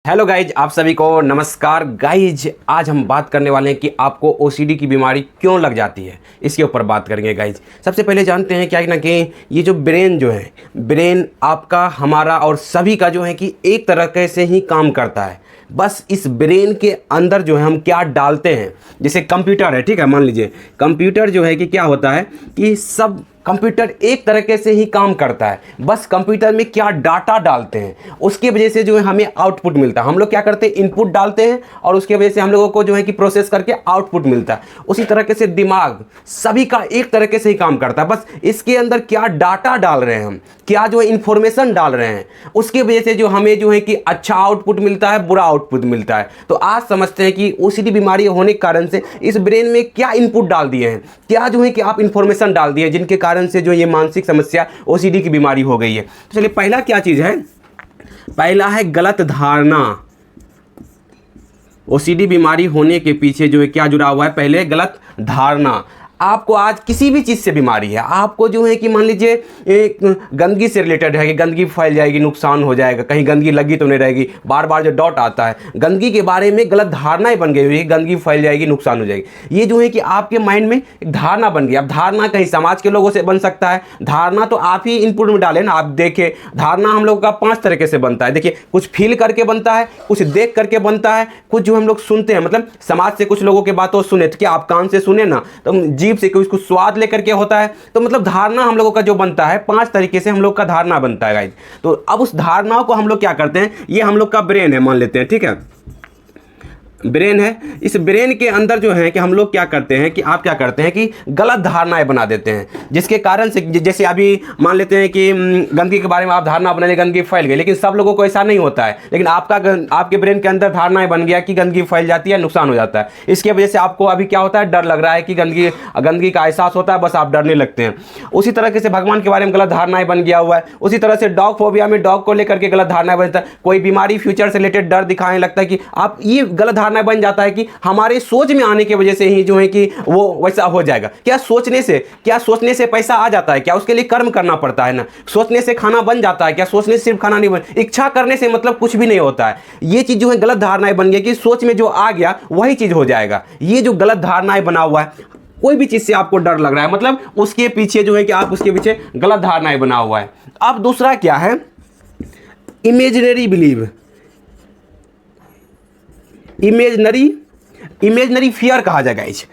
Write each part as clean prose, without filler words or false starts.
Hello guys, आप सभी को नमस्कार। गाइज आज हम बात करने वाले हैं कि आपको ओसीडी की बीमारी क्यों लग जाती है, इसके ऊपर बात करेंगे। गाइज सबसे पहले जानते हैं क्या ना कि ये जो ब्रेन जो है, ब्रेन आपका, हमारा और सभी का जो है कि एक तरह से ही काम करता है। बस इस ब्रेन के अंदर जो है हम क्या डालते हैं, जैसे कंप्यूटर है, ठीक है, मान लीजिए कंप्यूटर जो है कि क्या होता है कि सब कंप्यूटर एक तरीके से ही काम करता है। बस कंप्यूटर में क्या डाटा डालते हैं उसके वजह से जो है हमें आउटपुट मिलता है। हम लोग क्या करते हैं, इनपुट डालते हैं और उसके वजह से हम लोगों को जो है कि प्रोसेस करके आउटपुट मिलता है। उसी तरीके से दिमाग सभी का एक तरीके से ही काम करता है। बस इसके अंदर क्या डाटा डाल रहे हैं हम, क्या जो है इंफॉर्मेशन डाल रहे हैं, उसके वजह से जो हमें जो है कि अच्छा आउटपुट मिलता है, बुरा आउटपुट मिलता है। तो आज समझते हैं कि ओसीडी बीमारी होने के कारण से इस ब्रेन में क्या इनपुट डाल दिए हैं, क्या जो है कि आप इंफॉर्मेशन डाल दिए जिनके कारण से जो ये मानसिक समस्या ओसीडी की बीमारी हो गई है। तो चलिए, पहला क्या चीज है, पहला है गलत धारणा। ओसीडी बीमारी होने के पीछे जो है क्या जुड़ा हुआ है, पहले गलत धारणा। आपको आज किसी भी चीज़ से बीमारी है, आपको जो है कि मान लीजिए एक गंदगी से रिलेटेड है कि गंदगी फैल जाएगी, नुकसान हो जाएगा, कहीं गंदगी लगी तो नहीं रहेगी, बार बार जो डॉट आता है, गंदगी के बारे में गलत धारणाएं बन गई हुई है, गंदगी फैल जाएगी, नुकसान हो जाएगी। ये जो है कि आपके माइंड में एक धारणा बन गई। अब धारणा कहीं समाज के लोगों से बन सकता है, धारणा तो आप ही इनपुट में डालें ना। आप देखें, धारणा हम लोग का 5 तरीके से बनता है। देखिए, कुछ फील करके बनता है, कुछ देख करके बनता है, कुछ जो हम लोग सुनते हैं, मतलब समाज से कुछ लोगों की बातों सुने, तो क्या आप कान से सुने ना, तो से कोई कुछ स्वाद लेकर के होता है। तो मतलब धारणा हम लोगों का जो बनता है, 5 तरीके से हम लोग का धारणा बनता है गाइस। तो अब उस धारणाओं को हम लोग क्या करते हैं, ये हम लोग का ब्रेन है मान लेते हैं, ठीक है, ब्रेन है। इस ब्रेन के अंदर जो है कि हम लोग क्या करते हैं कि आप क्या करते हैं कि गलत धारणाएं बना देते हैं, जिसके कारण से जैसे अभी मान लेते हैं कि गंदगी के बारे में आप धारणा बना ले, गंदगी फैल गई, लेकिन सब लोगों को ऐसा नहीं होता है। लेकिन आपके ब्रेन के अंदर धारणाएं बन गया कि गंदगी फैल जाती है, नुकसान हो जाता है। इसके वजह से आपको अभी क्या होता है, डर लग रहा है कि गंदगी का एहसास होता है, बस आप डरने लगते हैं। उसी तरह से भगवान के बारे में गलत धारणाएं बन गया हुआ है। उसी तरह से डॉग फोबिया में डॉग को लेकर के गलत धारणाएं बनता है। कोई बीमारी फ्यूचर से रिलेटेड डर दिखाने लगता है कि आप, ये गलत धारणा बन जाता है कि हमारे सोच में आने की वजह से ही जो है कि वो वैसा हो जाएगा। क्या सोचने से पैसा आ जाता है? क्या उसके लिए कर्म करना पड़ता है ना? सोचने से खाना बन जाता है? क्या सोचने से सिर्फ खाना नहीं बन, इच्छा करने से मतलब कुछ भी नहीं होता है। ये चीज जो है गलत धारणाएं बन गई कि सोच में जो आ गया वही चीज हो जाएगा। ये जो गलत धारणाएं बना हुआ है, कोई भी चीज से आपको डर लग रहा है, मतलब उसके पीछे जो है कि आप उसके पीछे गलत धारणाएं बना हुआ है। अब दूसरा क्या है, इमेजिनरी बिलीव। इमेजनरी फियर कहा जाएगा। इस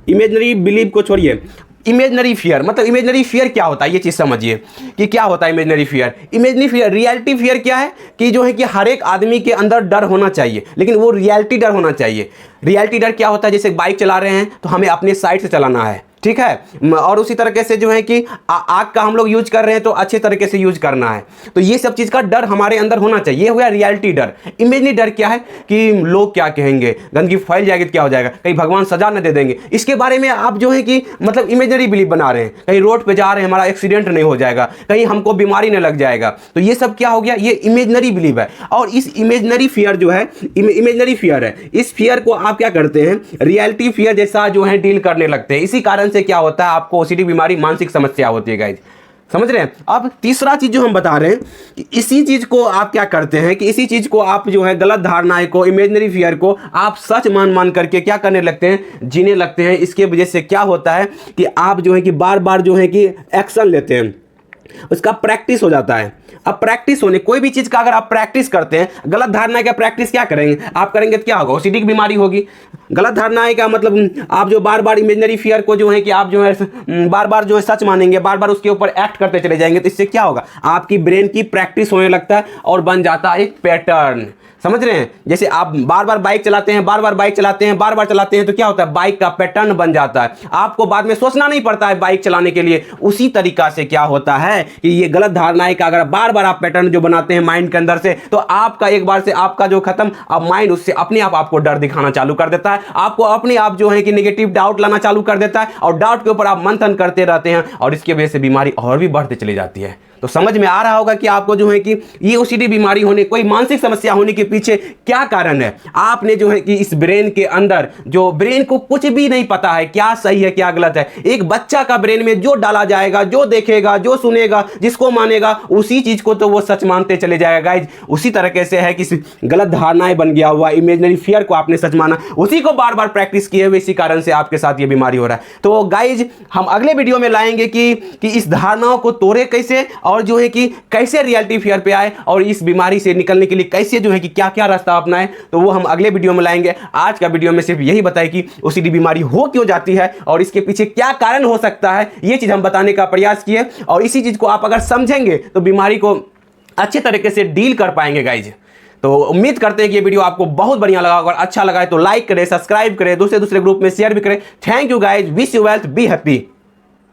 इमेजनरी बिलीव को छोड़िए, इमेजनरी फियर, मतलब इमेजनरी फियर क्या होता है, ये चीज समझिए कि क्या होता है imaginary fear. Imaginary fear, reality fear क्या है कि जो है कि हर एक आदमी के अंदर डर होना चाहिए, लेकिन वो रियलिटी डर होना चाहिए। रियलिटी डर क्या होता है, जैसे बाइक चला रहे हैं तो हमें अपने साइड से चलाना है, ठीक है, और उसी तरीके से जो है कि आग का हम लोग यूज कर रहे हैं तो अच्छे तरीके से यूज करना है। तो ये सब चीज का डर हमारे अंदर होना चाहिए। ये हो गया रियलिटी डर। इमेजनरी डर क्या है कि लोग क्या कहेंगे, गंदगी फैल जाएगी तो क्या हो जाएगा, कहीं भगवान सजा न दे देंगे, इसके बारे में आप जो है कि मतलब इमेजनरी बिलीव बना रहे हैं। कहीं रोड पे जा रहे हैं, हमारा एक्सीडेंट नहीं हो जाएगा, कहीं हमको बीमारी न लग जाएगा। तो ये सब क्या हो गया, ये इमेजनरी बिलीव है। और इस इमेजनरी फियर जो है, इमेजनरी फियर है, इस फियर को आप क्या करते हैं, रियलिटी फियर जैसा जो है डील करने लगते हैं। इसी कारण से क्या होता है, आपको ओसीडी बीमारी, मानसिक समस्या होती है गाइस। समझ रहे हैं। अब तीसरा चीज जो हम बता रहे हैं कि इसी चीज को आप क्या करते हैं कि इसी चीज को आप जो है गलत धारणाएं को, इमेजिनरी फियर को आप सच मान करके क्या करने लगते हैं, जीने लगते हैं। इसके वजह से क्या होता है कि आप जो है कि बार बार जो है कि एक्शन लेते हैं, उसका प्रैक्टिस हो जाता है। अब प्रैक्टिस होने, कोई भी चीज का अगर आप प्रैक्टिस करते हैं, गलत धारणा का प्रैक्टिस क्या करेंगे आप, करेंगे तो क्या होगा, ओसीडी की बीमारी होगी। गलत धारणाएं का मतलब आप जो बार बार इमेजिनरी फियर को जो है कि आप जो है बार बार जो है सच मानेंगे, बार बार उसके ऊपर एक्ट करते चले जाएंगे, तो इससे क्या होगा, आपकी ब्रेन की प्रैक्टिस होने लगता है और बन जाता है एक पैटर्न। समझ रहे हैं। जैसे आप बार बार बाइक चलाते हैं, बार बार चलाते हैं तो क्या होता है, बाइक का पैटर्न बन जाता है, आपको बाद में सोचना नहीं पड़ता है बाइक चलाने के लिए। उसी तरीका से क्या होता है कि ये गलत धारणाएं का अगर बार बार आप पैटर्न जो बनाते हैं माइंड के अंदर से, तो आपका एक बार से आपका जो खत्म, अब माइंड उससे अपने आप आपको डर दिखाना चालू कर देता है, आपको अपने आप जो है कि नेगेटिव डाउट लाना चालू कर देता है, और डाउट के ऊपर आप मंथन करते रहते हैं, और इसकी वजह से बीमारी और भी बढ़ते चली जाती है। तो समझ में आ रहा होगा कि आपको जो है कि ये ओसीडी बीमारी होने, कोई मानसिक समस्या होने के पीछे क्या कारण है। आपने जो है कि इस ब्रेन के अंदर, जो ब्रेन को कुछ भी नहीं पता है क्या सही है क्या गलत है। एक बच्चा का ब्रेन में जो डाला जाएगा, जो देखेगा, जो सुनेगा, जिसको मानेगा, उसी चीज को तो वो सच मानते चले जाएगा गाइज। उसी तरीके से है कि गलत धारणाएं बन गया हुआ, इमेजिनरी फियर को आपने सच माना, उसी को बार बार प्रैक्टिस किए हुए, इसी कारण से आपके साथ ये बीमारी हो रहा है। तो गाइज हम अगले वीडियो में लाएंगे कि इस धारणाओं को तोड़े कैसे, और जो है कि कैसे रियलिटी फियर पे आए, और इस बीमारी से निकलने के लिए कैसे जो है कि क्या क्या रास्ता अपनाएं, तो वो हम अगले वीडियो में लाएंगे। आज का वीडियो में सिर्फ यही बताए कि ओसीडी बीमारी हो क्यों जाती है और इसके पीछे क्या कारण हो सकता है, ये चीज हम बताने का प्रयास किए। और इसी चीज को आप अगर समझेंगे तो बीमारी को अच्छे तरीके से डील कर पाएंगे गाइज। तो उम्मीद करते हैं कि ये वीडियो आपको बहुत बढ़िया लगा। अगर अच्छा लगा है तो लाइक करें, सब्सक्राइब करें, दूसरे ग्रुप में शेयर भी करें। Thank you guys, wish you wealth, be happy.